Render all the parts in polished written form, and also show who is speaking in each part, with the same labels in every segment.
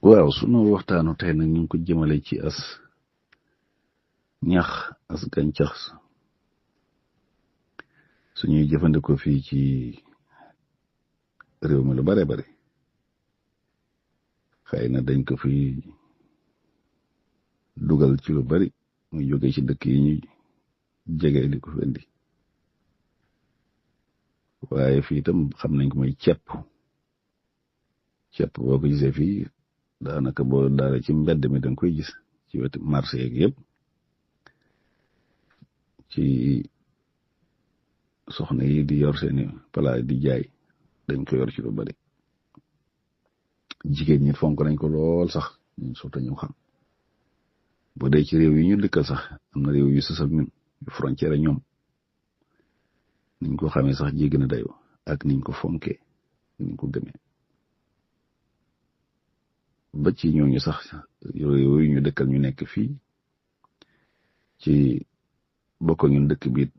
Speaker 1: waaw sunu waxtaanu tey nag ñu ngi ko jëmale ci ñax gàncax suñuy jëfandikoo fii ci réew mi lu bare bare xëy na dañ ko fi dugal ci lu bari muy jóge ci dëkk yi ñu jege di ko fi indi waaye fii itam xam nañ ko muy cepp boo ko gisee fii daanaka boo daara ci mbedd mi danga koy gis ci wetu marché yeeg yëpp ci soxna yi di yor seeni palaas di jaay dañ ko yor ci lu bari jigéen ñi fonk nañ ko lool sax ñun surtout ñu xam boo dee ci réew yi ñu dëkkal sax am na réew yu sës ak ñun yu frontière ñoom niñ ko xamee sax jéggi na dayoo ak niñ ko fonkee niñ ko gëmee ba ci ñooñu sax réew yi ñu dëkkal ñu nekk fii ci bokk ñun dëkk biit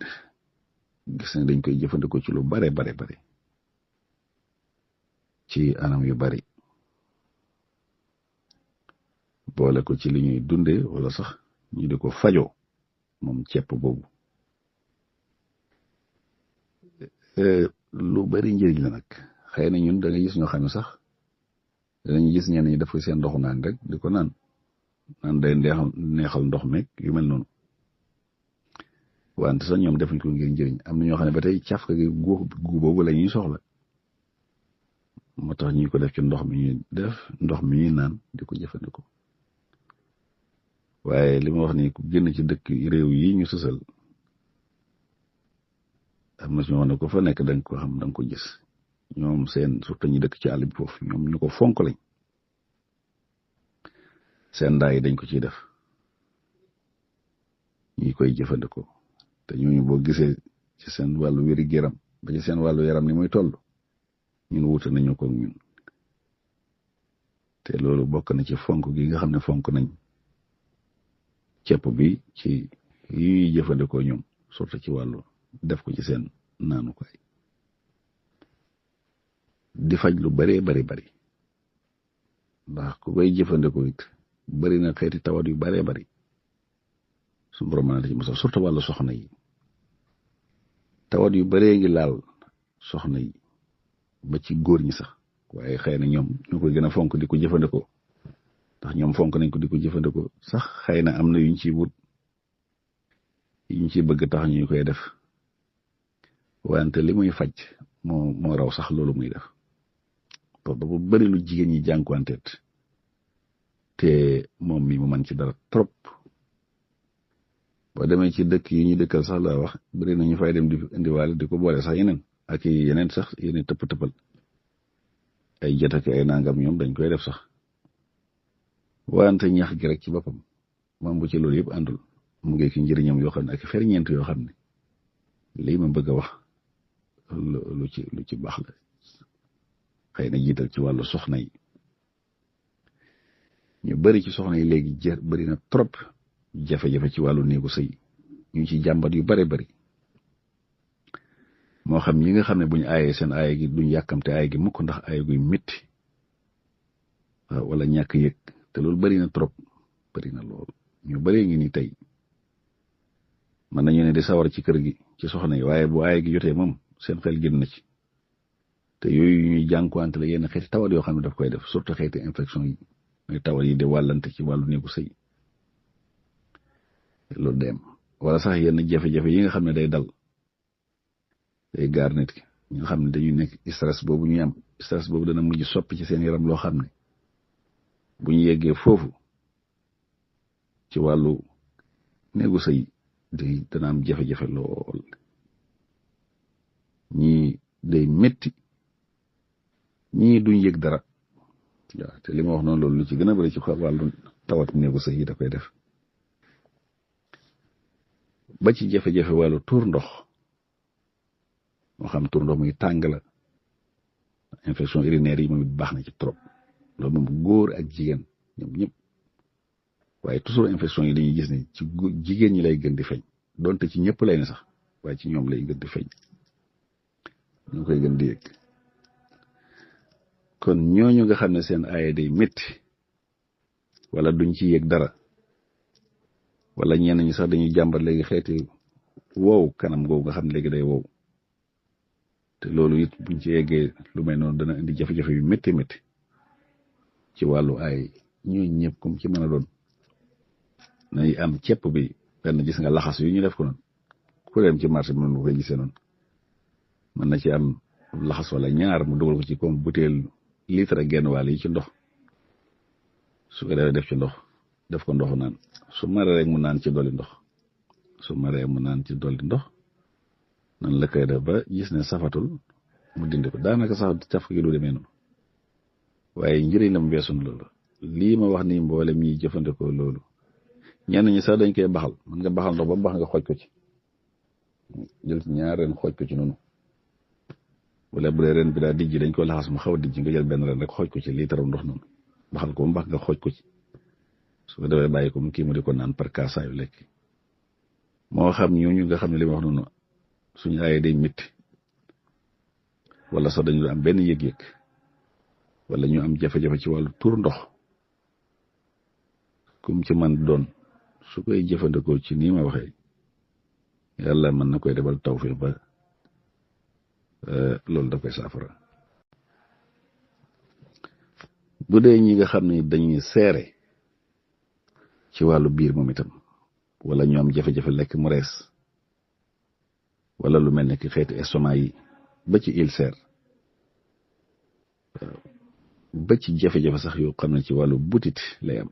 Speaker 1: gis na dañ koy jëfandikoo ci lu bare ci anam yu bari boole ko ci li ñuy dunde wala sax ñu di ko fajoo moom cepp boobu lu bari njëriñ la nag xëy na ñun da nga gis ñoo xam ne sax danañu gis ñenn ñi def ko seen ndoxu naan rek di ko naan day neexal ndox meeg yu mel noonu wante sax ñoom defuñ ko ngir njëriñ am na ñoo xam ne ba tey cafka gi gu boobu la ñuy soxla moo tax ñu ko def ci ndox mi ñuy naan di ko jëfandikoo waaye li ma wax ni ku génn ci dëkk réew yi ñu sësal am na ñoo xam ne ko fa nekk danga ko xam danga ko gis ñoom seen surtout ñi dëkk ci àll bi foofu ñoom ñu ko fonk lañ seen ndaa yi dañ ko ciy def ñi koy jëfandikoo te ñooñu boo gisee ci seen wàllu wéri yaram ba ci seen wàllu yaram ni muy toll ñun wuute nañu ko ñun te loolu bokk na ci fonk gi nga xam ne fonk nañ cepp bi ci yi ñuy jëfandikoo ñoom surtout ci wàllu def ko ci seen naanukaay di faj lu bari ndax ku koy jëfandikoo it bari na xeeti tawat yu bari su borom mën na ci mosal surtout wàllu soxna yi tawat yu baree ngi laal soxna yi ba ci góor ñi sax waaye xëy na ñoom ñoo koy gën a fonk di ko jëfandikoo ndax ñoom fonk nañ ko di ko jëfandikoo sax xëy na am na yuñ ciy wut yuñ ciy bëgg tax ñu koy def wante li muy faj moo raw sax loolu muy def parce que bu bari lu jigéen ñi jànkuwanteet te moom mi mu man ci dara trop boo demee ci dëkk yi ñu dëkkal sax laa wax bari na ñu fay dem di indiwaale di ko boole sax yeneen ak yeneen sax yeneen tëpp ay jot ak ay nangam ñoom dañ koy def sax wante ñax gi rek ci boppam moom bu ci loolu yëpp àndul mu ngi ki njëriñam yoo xam ne ak ferñeent yoo xam ne lii ma bëgg a wax lu ci baax la xëy na jiital ci wàllu soxna yi ñu bari ci soxna yi léegi bari na trop jafe-jafe ci wàllu néegu sëy ñu ci jàmbat yu bari moo xam ñi nga xam ne bu ñu aayee seen aaye gi duñ yàkkamte aaye gi mukk ndax aaye guy métti waaw wala ñàkk yëg te loolu bari na trop bari na lool ñu bari ngi ni tey mën nañu ne di sawar ci kër gi ci soxna yi waaye bu aaye gi jotee moom seen xel génn na ci te yooyu ñuy jànkuwante la yenn xeeti tawat yoo xam ne daf koy def surtout xeeti infection yi mooy tawat yi di wàllante ci wàllu néegu sëy loolu dem wala sax yenn jafe-jafe yi nga xam ne day gaar nit ki ñi nga xam ne dañuy nekk stress boobu ñuy am stress boobu dana mujj soppi ci seen yaram loo xam ne bu ñu yeggee foofu ci wàllu néegu sëy dana am jafe-jafe lool ñii day métti ñii duñ yëg dara waaw te li ma wax noonu loolu lu ci gën a bari ci wàllu tawat néegu sëy yi da koy def ba ci jafe-jafe wàllu tuur ndox moo xam tuur ndox muy tàng la infection urinaire yi moom it baax na ci trop loolu moom góor ak jigéen ñoom ñëpp waaye toujours infection yi dañuy gis ne ci jigéen ñi lay gën di feeñ donte ci ñëpp lay ne sax waaye ci ñoom lay gën di feeñ ñu koy gën di yëg kon ñooñu nga xam ne seen aaye day métti wala duñ ci yëg dara wala ñenn ñi sax dañuy jàmbat léegi xeeti wow kanam googu nga xam ne léegi day wow te loolu it buñ ci yeggee lu may noonu dana indi jafe-jafe yu métti métti ci wàllu ay ñooñu ñëpp comme ci mën a doon nay am cepp bi benn gis nga laxas yu ñu def ko noonu ku dem ci marché bi mën nga koy gisee noonu mën na ci am laxas wala ñaar mu dugal ko ci comme butéel litre genn wàll yi ci ndox su ko defee def ci ndox def ko ndoxu naan su maree rek mu naan ci dolli ndox su maree mu naan ci dolli ndox nan la koy def ba gis ne safatul mu dindi ko daanaka sax caf gi du demee noonu waaye njëriñ la mu weesu loolu lii ma wax nii mboolem ñiy jëfandikoo loolu ñenn ñi sax dañ koy baxal mën nga baxal ndox ba mu bax nga xooj ko ci jël ci ñaar ren xooj ko ci noonu wala bu dee ren bi daa dijji dañ ko laxas mu xaw a dijji nga jël benn ren rek xooj ko ci liitaram ndox noonu baxal ko ba mu bax nga xooj ko ci su ko defee bàyyi ko mu kii mu di ko naan par kaasaayu lekk moo xam ñooñu nga xam ne li ma wax noonu suñu aayee day métti wala sax dañu am benn yëg-yëg wala ñu am jafe-jafe ci wàllu tur ndox kum ci man doon su koy jëfandikoo ci nii ma waxee yàlla mën na koy defal tawfiq ba loolu daf koy saafara bu dee ñi nga xam ne dañuy seere ci wàllu biir moom itam wala ñu am jafe-jafe lekk mu rees wala lu mel ne ki xeeti estomac yi ba ci ulcère ba ci jafe-jafe sax yoo xam ne ci wàllu butit lay am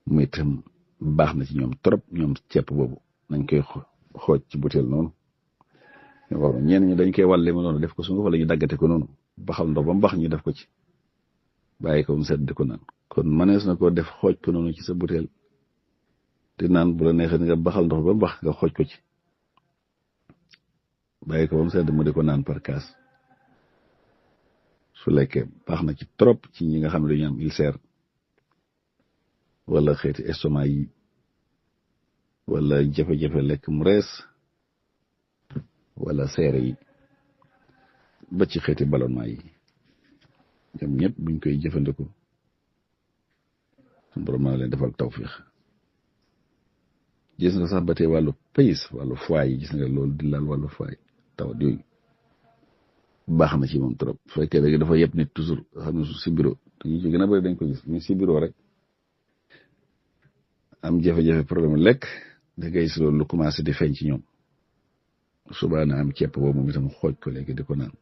Speaker 1: mu itam baax na ci ñoom trop ñoom cepp boobu nañ koy xooj ci butéel noonu waaw ñenn ñi dañ koy wàlle ma noonu def ko sunguf wala ñu daggate ko noonu baxal ndox ba mu bax ñu def ko ci bàyyi ko mu sedd di ko naan kon manees na koo def xooj ko noonu ci sa butéel te naan bu la neexee nga baxal ndox ba mu bax nga xooj ko ci bàyyi ko ba mu sedd mu di ko naan par kaas su lekkee baax na ci trop ci ñi nga xam ne dañu am ulcère wala xeeti estomac yi wala jafe-jafe lekk mu rees wala seere yi ba ci xeeti ballonnement yi ñoom ñëpp buñ koy jëfandikoo suñu borom mën leen defal tawfiix gis nga sax ba tey wàllu pays wàllu foie yi gis nga loolu di laal wàllu foie tawat yooyu baax na ci moom trop bu fekkee léegi dafa yëpp nit toujours xam ne su si bureau dañu ci gën a bëri dañ ko gis ñu si bureau rek am jafe-jafe problème lekk da ngay gis loolu lu commencé di feeñ ci ñoom subaa na am ceeb boobu moom itam xooj ko léegi di ko naan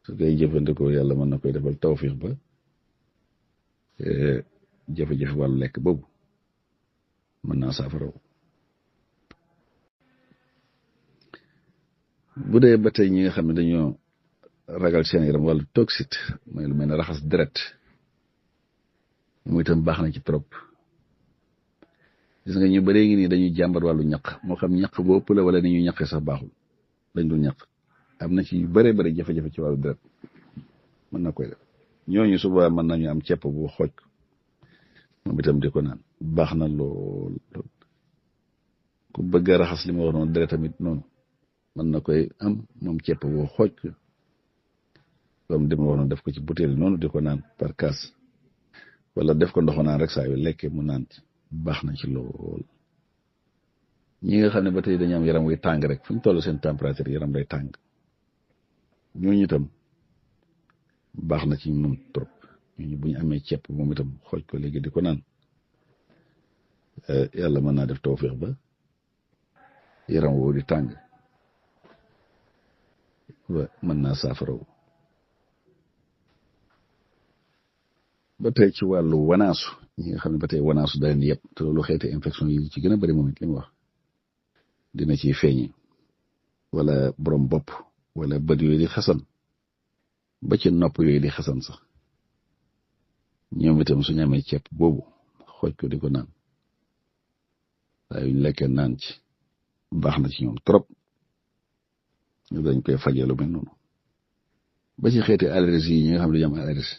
Speaker 1: su koy jëfandikoo yàlla mën na koy defal tawfiix ba jafe-jafe wàllu lekk boobu mën naa saafaraw bu dee ba tey ñi nga xam ne dañoo ragal seen yaram wàllu toxite mooy lu mel ne raxas deret muy itam baax na ci trop gis nga ñu bëree ngi nii dañuy jàmbat wàllu ñaq moo xam ñaq bu ëpp la wala ni ñu ñaqee sax baaxul dañ dul ñaq am na ci yu bëree bëri jafe-jafe ci wàllu deret mën na koy def ñooñu suba mën nañu am cepp bu xooj moom itam di ko naan baax na lool ku bëgg a raxas li ma wax noonu deret tamit noonu mën na koy am moom cepp bu xooj comme di ma wax noonu def ko ci butéel noonu di ko naan par kaas wala def ko ndoxu naan rek saa yu lekkee mu naan baax na ci lool ñi nga xam ne ba tey dañu am yaram wuy tàng rek fu ñu toll seen température yaram day tàng ñooñu itam baax na ci moom trop ñooñu bu ñu amee ceeb moom itam xooj ko léegi di ko naan yàlla mën naa def tawfeex ba yaram woo di tàng ba mën naa saafaraw ba tey ci wàllu wanaasu ñi nga xam ne ba tey wanaasu da leen yëpp te loolu xeeti infection yi ci gën a bëri moom it li mu wax dina ciy feeñi wala borom bopp wala bët yooyu di xasan ba ci nopp yooyu di xasan sax ñoom itam suñu amee ceeb boobu xooj ko di ko naan saa yuñ lekkee naan ci baax na ci ñoom trop ñu dañ koy fajee lu mel noonu ba ci xeeti allergie yi ñi nga xam ne dañu am allergie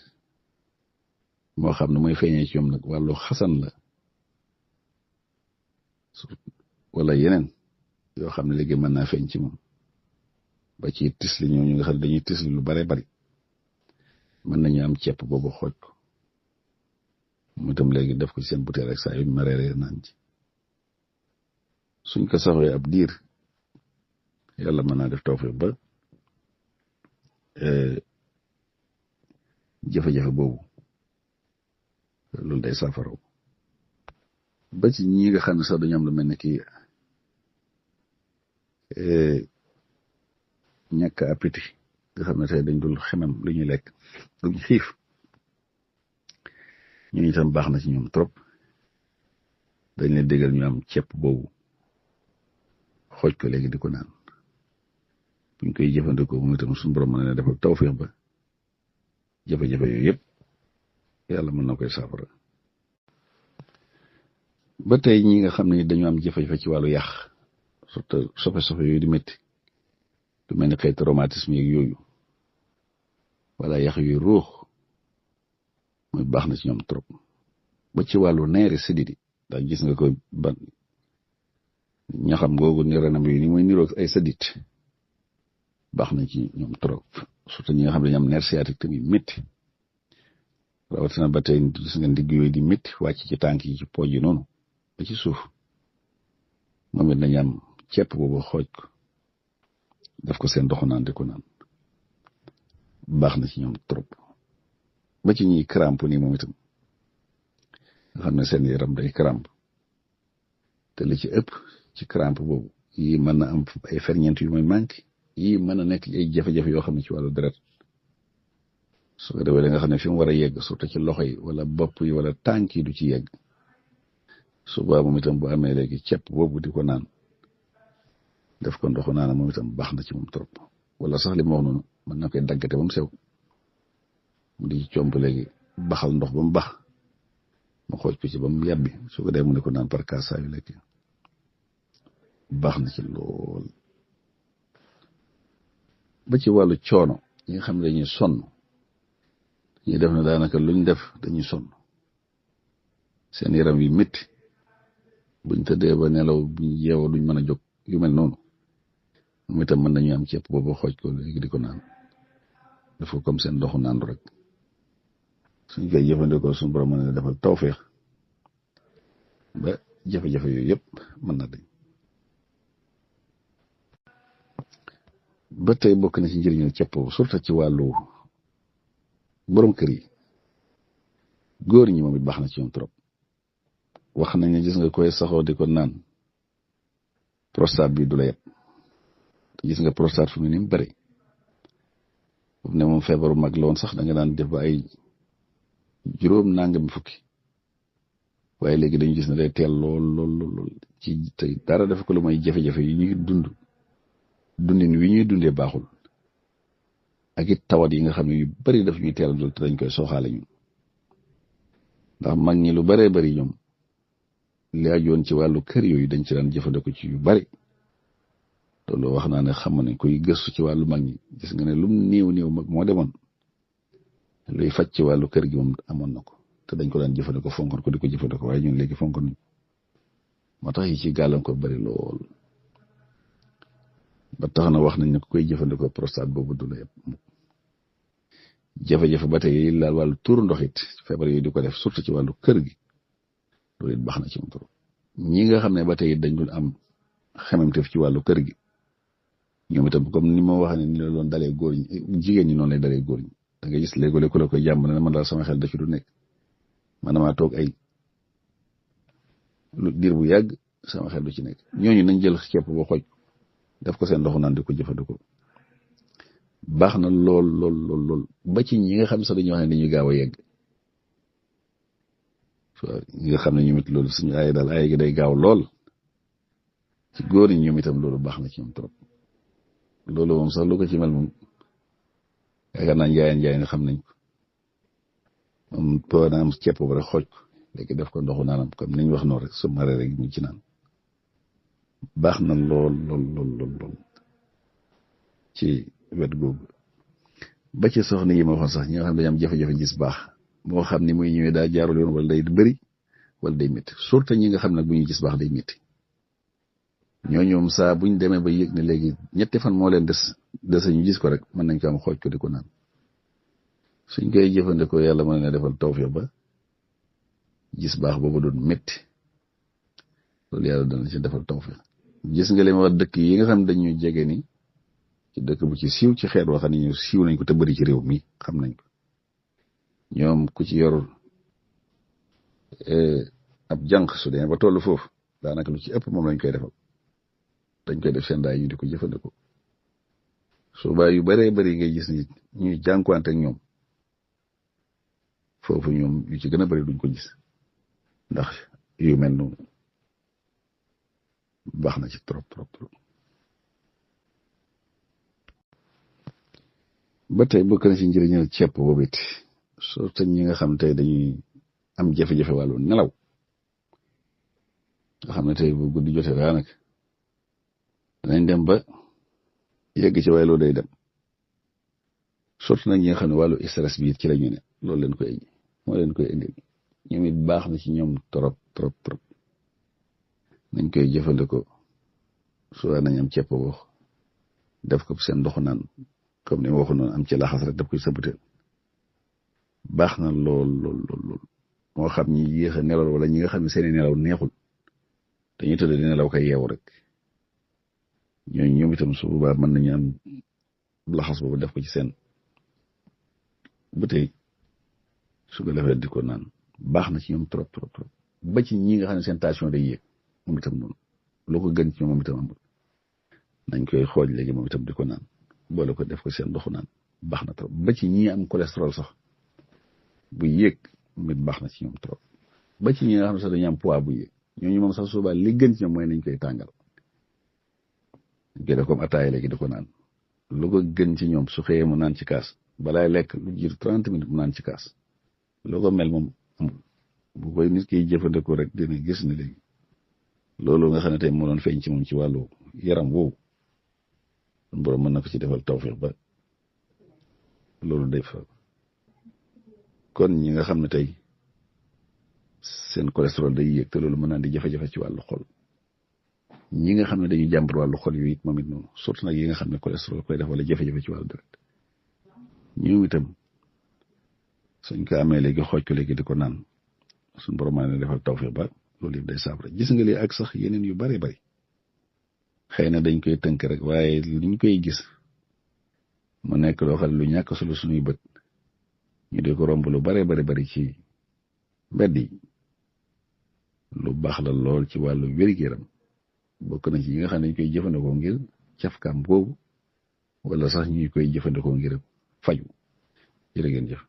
Speaker 1: moo xam ne mooy feeñee ci ñoom nag wàllu xasan la wala yeneen yoo xam ne léegi mën naa feeñ ci moom ba ci tisli ñooñu nga xam ne dañuy tisli lu bare bari mën nañu am ceeb boobu xooj ko mu itam léegi def ko ci seen butéel rek saa yu ma reeree naan ci suñ ko saxee ab diir yàlla mën naa def tawfeex ba jafe-jafe boobu loolu day saafaraw ba ci ñi nga xam ne sax dañu am lu mel ne kii ñàkk appétit nga xam ne tey dañ dul xemam lu ñuy lekk lu ñu xiif ñu itam baax na ci ñoom trop dañ leen déggal ñu am ceeb boobu xooj ko léegi di ko naan buñ koy jëfandikoo moom itam suñu borom mën na defal tawfeex ba jafe-jafe yooyu yëpp yàlla mën na koy saafara ba tey ñi nga xam ne dañu am jafe-jafe ci wàllu yàq surtout sofe-sofe yooyu di métti lu mel ni xeetu rhumatisme yeeg yooyu wala yàq yooyu ruux mooy baax na ci ñoom trop ba ci wàllu neeri sididi ndax gis nga ko ban ñaxam googu ni renam yi ni muy niroog ay sadit baax na ci ñoom trop surtout ñi nga xam ne dañu am nerf sciatique tamit métti rawatina ba tey gis nga ndigg yooyu di métti wàcc ci tànk yi ci pooj yi noonu ba ci suuf moom it nañu am ceeb boobu xooj ko def ko seen ndoxu naan di ko naan baax na ci ñoom trop ba ci ñiy crampe nii moom itam nga xam ne seen yaram day crampe te li ci ëpp ci crampe boobu yii mën na am ay ferñeent yu muy manqué yii mën na nekk ay jafe-jafe yoo xam ne ci wàllu deret su ko defee da nga xam ne fi mu war a yegg surtout ci loxo yi wala bopp yi wala tànk yi du ci yegg suba moom itam bu amee léegi ceeb boobu di ko naan def ko ndoxu naan moom itam baax na ci moom trop wala sax li ma wax noonu mën na koy daggate ba mu sew mu di comp léegi baxal ndox ba mu bax mu xooj ko ci ba mu yàbbi su ko dee mu ne ko naan par cas saa yu lekk baax na ci lool ba ci wàllu coono ñi nga xam ne dañuy sonn ñuy def na daanaka luñ def dañuy sonn seen yaram yi métti buñ tëddee ba nelaw buñ yeewoo duñ mën a jóg yu mel noonu moom itam mën nañu am ceeb boobu xooj ko léegi di ko naan def ko comme seen ndoxu naandu rek suñ koy jëfandikoo suñu borom mën na defal tawfeex ba jafe-jafe yooyu yëpp mën na dañ ba tey bokk na ci njëriñu ceeb boobu surtout ci wàllu borom kër yi góor ñi moom it baax na ci ñoom trop wax nañ ne gis nga koy saxoo di ko naan prostate bi du la yeb te gis nga prostate fu mu ni mu bëri boobu ne moom feebaru mag la woon sax da nga daan def ba ay juróom nangami fukki waaye léegi dañu gis ne day teel lool ci tey dara dafa ko lu may jafe-jafe yi ñuy dundin wi ñuy dundee baaxul ak it tawat yi nga xam ne yu bari daf ñuy teel a dul te dañ koy sooxaale ñun ndax mag ñi lu baree bari ñoom li ajoon ci wàllu kër yooyu dañ ci daan jëfandikoo ci yu bari loolu wax naa ne xam nañ koy gëstu ci wàllu mag ñi gis nga ne lum néew mag moo demoon luy faj ci wàllu kër gi moom amoon na ko te dañ ko daan jëfandikoo fonkoon ko di ko jëfandikoo waaye ñun léegi fonkoon nañ moo tax yi ci gàllankoor bari lool ba tax na wax nañ ne ku koy jëfandikoo prostate boobu du la yëpp jafe-jafe ba tey laal wàllu tuur ndox it feebar yooyu di ko def surtout ci wàllu kër gi loolu it baax na ci moom trop ñi nga xam ne ba tey dañ dul am xememteef ci wàllu kër gi ñoom itam comme ni ma waxee ne ni la doon dalee góor ñi jigéen ñi noonu lay dalee góor ñi da nga gis léeg-léeg ku la koy jàmm ne man daal sama xel da ci du nekk man damaa toog ay lu diir bu yàgg sama xel du ci nekk ñooñu nañ jël ceeb boo xooj def ko seen ndoxu naan di ko jëfandikoo baax na lool ba ci ñi nga xam sax dañuy wax ne dañuy gaaw a yegg ñi nga xam ne ñoom it loolu suñu aay daal aay gi day gaaw lool ci góor ñi ñoom itam loolu baax na ci ñoom trop loolu moom sax lu ko ci mel moom yaakaar naa njaay nga xam nañ ko moom po naam ceeb boobu rek xooj ko léegi def ko ndoxu naanam comme niñ wax noonu rek su maree rek mu ci naan baax na lool ci wet googu ba ci soxna yi ma waxoon sax ñi nga xam ne dañu am jafe-jafe gis baax moo xam ni muy ñëwee daa jaarul yoon wala day bëri wala day métti surtout ñi nga xam nag bu ñuy gis baax day métti ñooñoom saa buñ demee ba yëg ne léegi ñetti fan moo leen des ñu gis ko rek mën nañ ko am xooj ko di ko naan suñ koy jëfandikoo yàlla mën na defal tawfeex ba gis baax boobu doon métti loolu yàlla dana ci defal tawfiq gis nga li ma wax dëkk yi nga xam dañuy jege ni ci dëkk bu ci siiw ci xeet wax ni ñu siiw nañ ko te bëri ci réew mi xam nañ ko ñoom ku ci yor ab jànq su dee ba toll foofu daanaka lu ci ëpp moom lañ koy defal dañ koy def seen daay ñu di ko jëfandikoo suba yu bëree bëri ngay gis ni ñuy jànkuwante ak ñoom foofu ñoom yu ci gën a bëri duñ ko gis ndax yu mel noonu baax na ci trop trop trop ba tey bokk na ci njëriñal ceeb boobu it surtout ñi nga xam tey dañuy am jafe-jafe wàllu nelaw nga xam ne tey bu guddi jotee daanaka danañ dem ba yegg ci waaye loolu day dem surtout nag ñi nga xam ne wàllu stress bi it ci la ñu ne loolu leen koy moo leen koy indil ñoom it baax na ci ñoom trop trop trop nañ koy jëfandikoo soo nañ am ceeb boobu def ko seen ndoxu naan comme ni ma waxoon noonu am ci laxas rek daf koy sa butéel baax na lool lool lool lool moo xam ñi yéex a nelaw wala ñi nga xam ne seeni nelaw neexul dañuy tëdd di nelaw koy yeewu rek ñooñu ñoom itam su boobaa mën nañu am laxas boobu def ko ci seen butéel su ko defee di ko naan baax na ci ñoom trop trop trop ba ci ñi nga xam ne seen tension day yéeg moom itam noonu loo ko gën ci ñoom moom itam amul nañ koy xooj léegi moom itam di ko naan boole ko def ko seen ndoxu naan baax na trop ba ci ñi am cholestérol sax bu yéeg moom it baax na ci ñoom trop ba ci ñi nga xam ne sax dañu am poids bu yéeg ñooñu moom sax suba li gën ci ñoom mooy nañ koy tàngal dañ koy def comme ataaya léegi di ko naan lu ko gën ci ñoom su xëyee mu naan ci kaas balaay lekk lu jiitu 30 minutes mu naan ci kaas lu ko mel moom amul bu koy nit kiy jëfandikoo rek dina gis ni léegi loolu nga xam ne tey moo doon feeñ ci moom ci wàllu yaram woowu borom mën na ko ci defal tawfiq ba loolu day fa kon ñi nga xam ne tey seen cholestérol day yéeg te loolu mën naa di jafe-jafe ci wàllu xol ñi nga xam ne dañuy jàmbat wàllu xol yu it moom it noonu surtout nag yi nga xam ne cholestérol koy def wala jafe-jafe ci wàllu deret ñoom itam suñ ko amee léegi xooj ko léegi di ko naan suñ borom maa ne defal tawfiq ba loolu yëpp day saafara gis nga lii ak sax yeneen yu bari bari xëy na dañ koy tënk rek waaye liñ koy gis mu nekk loo xam ne lu ñàkk solo suñuy bët ñu di ko romb lu bare bari bari ci mbedd yi lu baax la lool ci wàllu wér-gu-yaram bokk na ci yi nga xam ne dañ koy jëfandikoo ngir cafkaam boobu wala sax ñuy koy jëfandikoo ngir faju jërë ngeen jëf